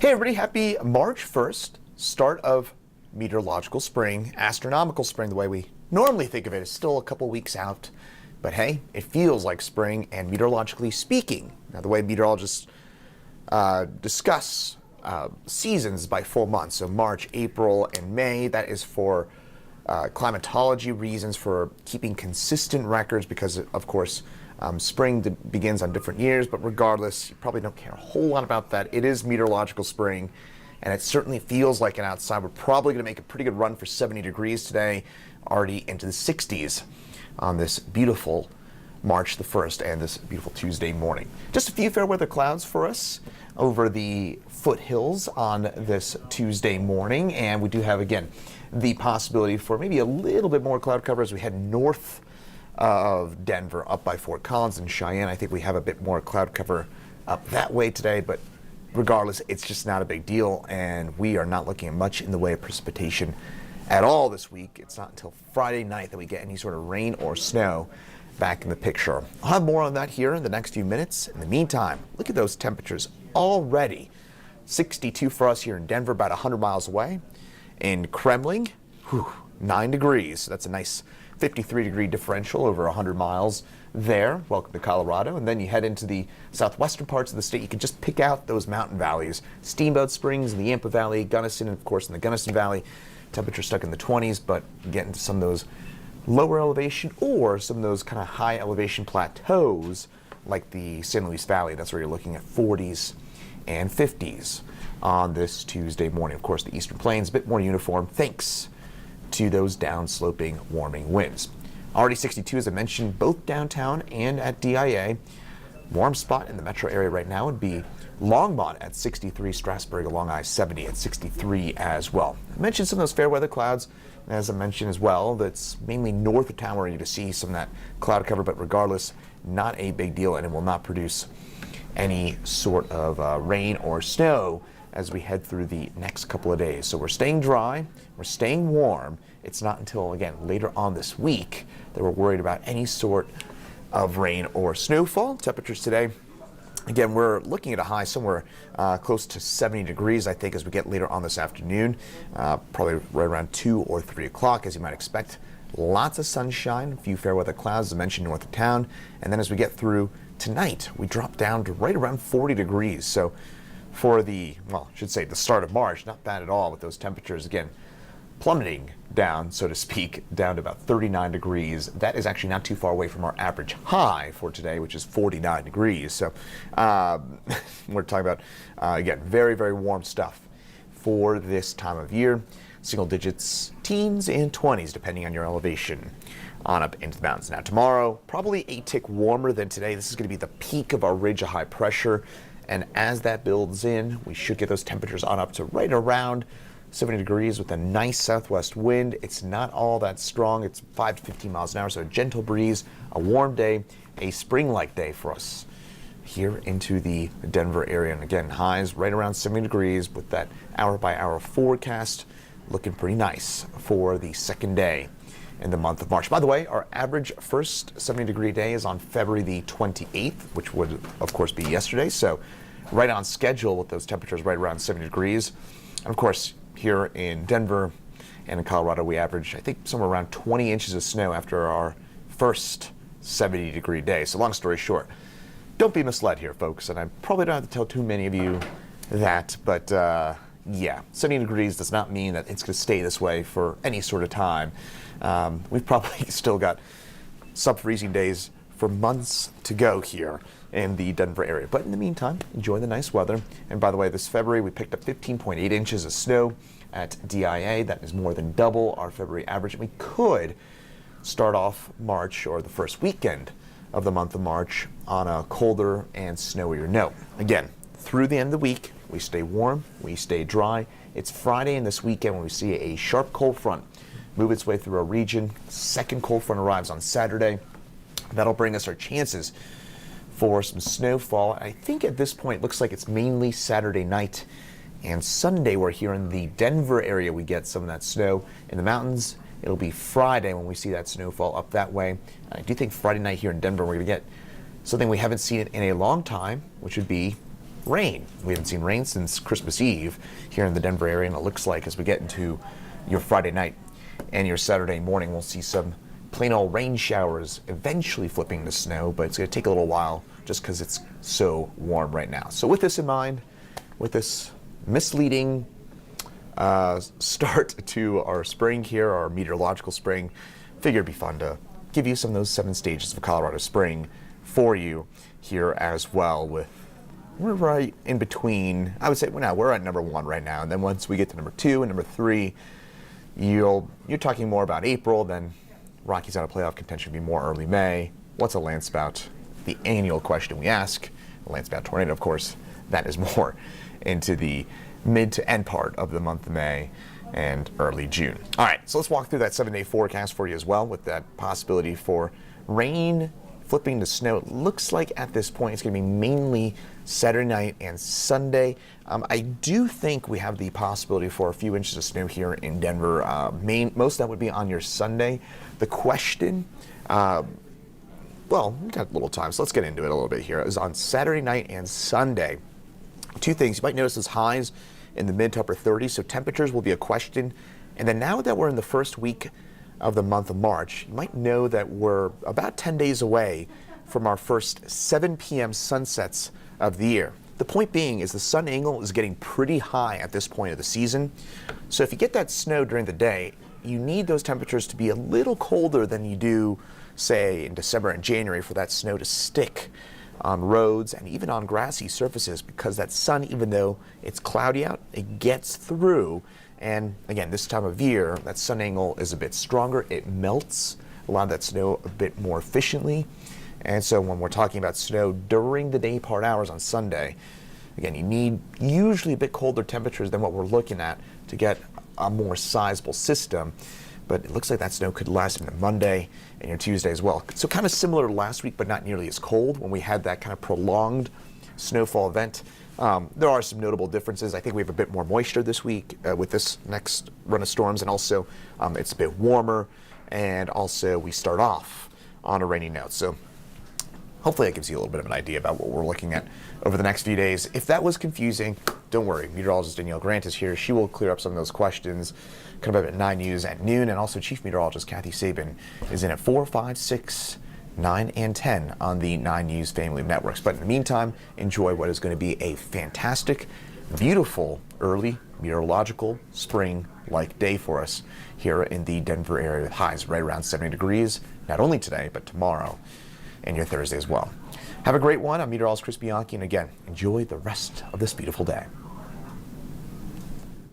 Hey everybody, happy March 1st, start of meteorological spring, astronomical spring, the way we normally think of it. Is still a couple weeks out, but hey, it feels like spring, and meteorologically speaking, now the way meteorologists discuss seasons by full months, so March, April, and May, that is for climatology reasons, for keeping consistent records, because of course spring begins on different years, but regardless, you probably don't care a whole lot about that. It is meteorological spring, and it certainly feels like it outside. We're probably going to make a pretty good run for 70 degrees today, already into the 60s on this beautiful March the 1st and this beautiful Tuesday morning. Just a few fair weather clouds for us over the foothills on this Tuesday morning, and we do have, again, the possibility for maybe a little bit more cloud cover as we head north of Denver, up by Fort Collins and Cheyenne. I think we have a bit more cloud cover up that way today, but regardless, it's just not a big deal, and we are not looking at much in the way of precipitation at all this week. It's not until Friday night that we get any sort of rain or snow back in the picture. I'll have more on that here in the next few minutes. In the meantime, look at those temperatures already. 62 for us here in Denver, about 100 miles away. In Kremling, 9 degrees. That's a nice 53-degree differential over 100 miles there. Welcome to Colorado. And then you head into the southwestern parts of the state. You can just pick out those mountain valleys. Steamboat Springs in the Yampa Valley, Gunnison, and of course in the Gunnison Valley, temperature stuck in the 20s, but you get into some of those lower elevation or some of those kind of high elevation plateaus like the San Luis Valley. That's where you're looking at 40s and 50s on this Tuesday morning. Of course, the Eastern Plains, a bit more uniform thanks to those downsloping warming winds. Already 62, as I mentioned, both downtown and at DIA. Warm spot in the metro area right now would be Longmont at 63, Strasburg along I-70 at 63 as well. I mentioned some of those fair weather clouds, and as I mentioned as well, that's mainly north of town where you're going to see some of that cloud cover, but regardless, not a big deal, and it will not produce any sort of rain or snow as we head through the next couple of days. So we're staying dry, we're staying warm. It's not until, again, later on this week that we're worried about any sort of rain or snowfall. Temperatures today, again, we're looking at a high somewhere close to 70 degrees, I think, as we get later on this afternoon, probably right around 2 or 3 o'clock, as you might expect. Lots of sunshine, a few fair weather clouds, as I mentioned, north of town. And then as we get through tonight, we drop down to right around 40 degrees. So for the, well, I should say the start of March, not bad at all with those temperatures, again, plummeting down, so to speak, down to about 39 degrees. That is actually not too far away from our average high for today, which is 49 degrees. So we're talking about, again, very, very warm stuff for this time of year. Single digits, teens and 20s, depending on your elevation on up into the mountains. Now tomorrow, probably a tick warmer than today. This is going to be the peak of our ridge of high pressure. And as that builds in, we should get those temperatures on up to right around 70 degrees with a nice southwest wind. It's not all that strong. It's 5 to 15 miles an hour, so a gentle breeze, a warm day, a spring-like day for us here into the Denver area. And again, highs right around 70 degrees with that hour-by-hour forecast looking pretty nice for the second day in the month of March. By the way, our average first 70-degree day is on February the 28th, which would, of course, be yesterday. So right on schedule with those temperatures right around 70 degrees. And of course, here in Denver and in Colorado, we average, I think, somewhere around 20 inches of snow after our first 70-degree day. So long story short, don't be misled here, folks. And I probably don't have to tell too many of you that, but yeah, 70 degrees does not mean that it's going to stay this way for any sort of time. We've probably still got sub-freezing days for months to go here in the Denver area. But in the meantime, enjoy the nice weather. And by the way, this February, we picked up 15.8 inches of snow at DIA. That is more than double our February average. And we could start off March, or the first weekend of the month of March, on a colder and snowier note. Again, through the end of the week, we stay warm, we stay dry. It's Friday and this weekend when we see a sharp cold front move its way through our region. Second cold front arrives on Saturday. That'll bring us our chances for some snowfall. I think at this point it looks like it's mainly Saturday night and Sunday. We're here in the Denver area. We get some of that snow in the mountains. It'll be Friday when we see that snowfall up that way. I do think Friday night here in Denver we're going to get something we haven't seen in a long time, which would be rain. We haven't seen rain since Christmas Eve here in the Denver area, and it looks like as we get into your Friday night and your Saturday morning, we'll see some plain old rain showers eventually flipping to snow, but it's going to take a little while just because it's so warm right now. So with this in mind, with this misleading start to our spring here, our meteorological spring, figured it'd be fun to give you some of those 7 stages of Colorado spring for you here as well. We're right in between. I would say we're at number 1 right now, and then once we get to number 2 and number 3, you're talking more about April. Then Rockies out of playoff contention would be more early May. What's a landspout? The annual question we ask. A landspout tornado, of course, that is more into the mid to end part of the month of May and early June. All right, so let's walk through that 7-day forecast for you as well, with that possibility for rain flipping to snow. It looks like at this point it's going to be mainly Saturday night and Sunday. I do think we have the possibility for a few inches of snow here in Denver. Most of that would be on your Sunday. The question, well, we've got a little time, so let's get into it a little bit here. It was on Saturday night and Sunday. 2 things. You might notice those highs in the mid to upper 30s, so temperatures will be a question. And then now that we're in the first week of the month of March, you might know that we're about 10 days away from our first 7 p.m. sunsets of the year. The point being is the sun angle is getting pretty high at this point of the season. So if you get that snow during the day, you need those temperatures to be a little colder than you do, say, in December and January, for that snow to stick on roads and even on grassy surfaces, because that sun, even though it's cloudy out, it gets through. And again, this time of year, that sun angle is a bit stronger. It melts a lot of that snow a bit more efficiently. And so when we're talking about snow during the day part hours on Sunday, again, you need usually a bit colder temperatures than what we're looking at to get a more sizable system. But it looks like that snow could last into Monday and your Tuesday as well. So kind of similar to last week, but not nearly as cold when we had that kind of prolonged snowfall event. There are some notable differences. I think we have a bit more moisture this week with this next run of storms, and also it's a bit warmer, and also we start off on a rainy note. So hopefully that gives you a little bit of an idea about what we're looking at over the next few days. If that was confusing, don't worry. Meteorologist Danielle Grant is here. She will clear up some of those questions coming up at 9 News at noon. And also Chief Meteorologist Kathy Sabin is in at 4, 5, 6, 9, and 10 on the 9 News family of networks. But in the meantime, enjoy what is going to be a fantastic, beautiful, early meteorological spring-like day for us here in the Denver area, with highs right around 70 degrees, not only today, but tomorrow and your Thursday as well. Have a great one. I'm Meteorologist Chris Bianchi, and again, enjoy the rest of this beautiful day.